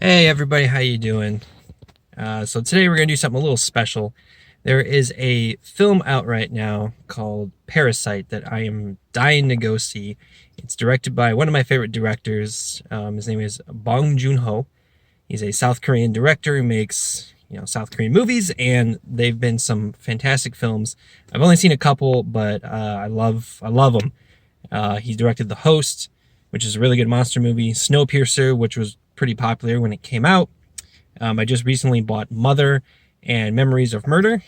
Hey everybody, how you doing? So today we're gonna do something a little special. There is a film out right now called Parasite that I am dying to go see. It's directed by one of my favorite directors. His name is Boon Joon Ho. He's a South Korean director who makes South Korean movies, and they've been some fantastic films. I've only seen a couple, but I love them. He directed The Host, which is a really good monster movie. Snowpiercer, which was pretty popular when it came out. I just recently bought Mother and Memories of Murder,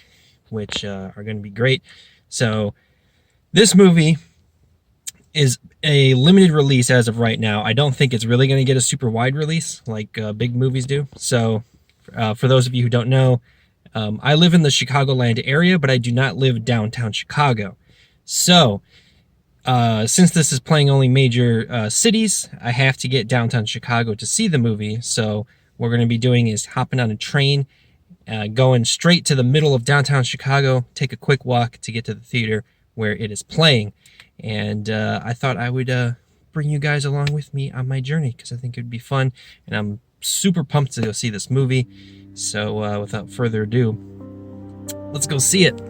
which are going to be great. So this movie is a limited release as of right now. I don't think it's really going to get a super wide release like big movies do. So for those of you who don't know, I live in the Chicagoland area, but I do not live downtown Chicago. So since this is playing only major cities, I have to get downtown Chicago to see the movie. So what we're going to be doing is hopping on a train, going straight to the middle of downtown Chicago, take a quick walk to get to the theater where it is playing. And I thought I would bring you guys along with me on my journey because I think it would be fun. And I'm super pumped to go see this movie. So without further ado, let's go see it.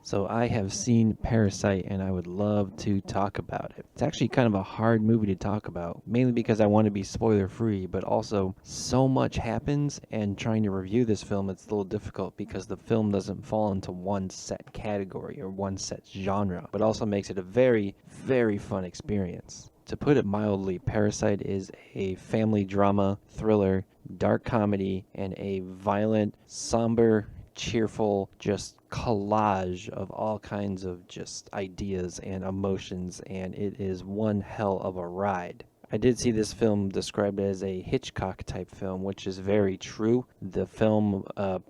So I have seen Parasite and I would love to talk about it. It's actually kind of a hard movie to talk about, mainly because I want to be spoiler free, but also so much happens and trying to review this film it's a little difficult because the film doesn't fall into one set category or one set genre, but also makes it a very, very fun experience. To put it mildly, Parasite is a family drama, thriller, dark comedy, and a violent, somber, cheerful, just collage of all kinds of just ideas and emotions, and it is one hell of a ride. I did see this film described as a Hitchcock type film, which is very true. The film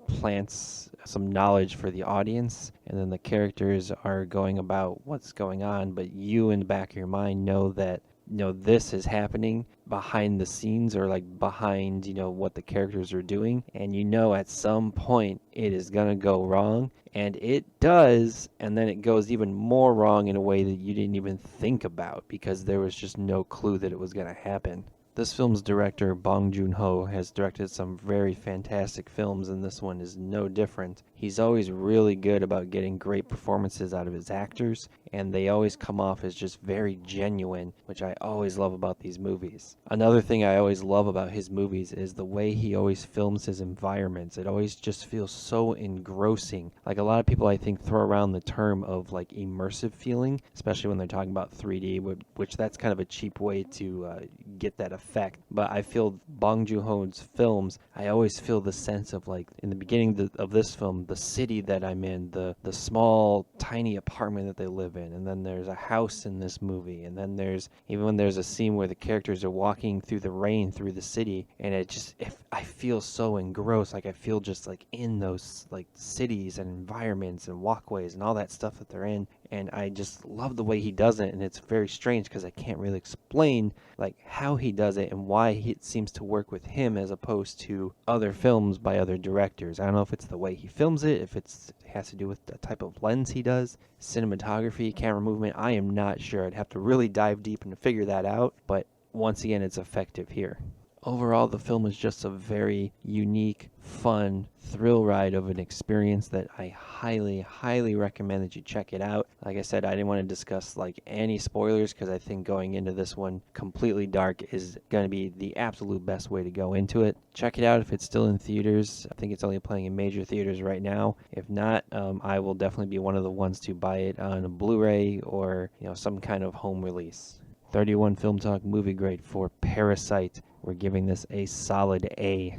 plants some knowledge for the audience, and then the characters are going about what's going on, but you in the back of your mind know that this is happening behind the scenes or like behind what the characters are doing, and at some point it is going to go wrong, and it does, and then it goes even more wrong in a way that you didn't even think about because there was just no clue that it was going to happen. This film's director, Bong Joon-ho, has directed some very fantastic films, and this one is no different. He's always really good about getting great performances out of his actors, and they always come off as just very genuine, which I always love about these movies. Another thing I always love about his movies is the way he always films his environments. It always just feels so engrossing. Like a lot of people, I think, throw around the term of like immersive feeling, especially when they're talking about 3D, which that's kind of a cheap way to get that effect. But I feel Bong Joon-ho's films, I always feel the sense of like in the beginning of this film, the city that I'm in, the small tiny apartment that they live in, and then there's a house in this movie, and then there's even when there's a scene where the characters are walking through the rain through the city, and if I feel so engrossed, like I feel just like in those like cities and environments and walkways and all that stuff that they're in, and I just love the way he does it. And it's very strange because I can't really explain like how he does it and why it seems to work with him as opposed to other films by other directors. I don't know if it's the way he films it, if it has to do with the type of lens he does, cinematography, camera movement. I am not sure. I'd have to really dive deep and figure that out, but once again, it's effective here. Overall, the film is just a very unique, fun thrill ride of an experience that I highly, highly recommend that you check it out. Like I said, I didn't want to discuss like any spoilers because I think going into this one completely dark is going to be the absolute best way to go into it. Check it out if it's still in theaters. I think it's only playing in major theaters right now. If not, I will definitely be one of the ones to buy it on a Blu-ray or some kind of home release. 31 Film Talk movie grade for Parasite. We're giving this a solid A.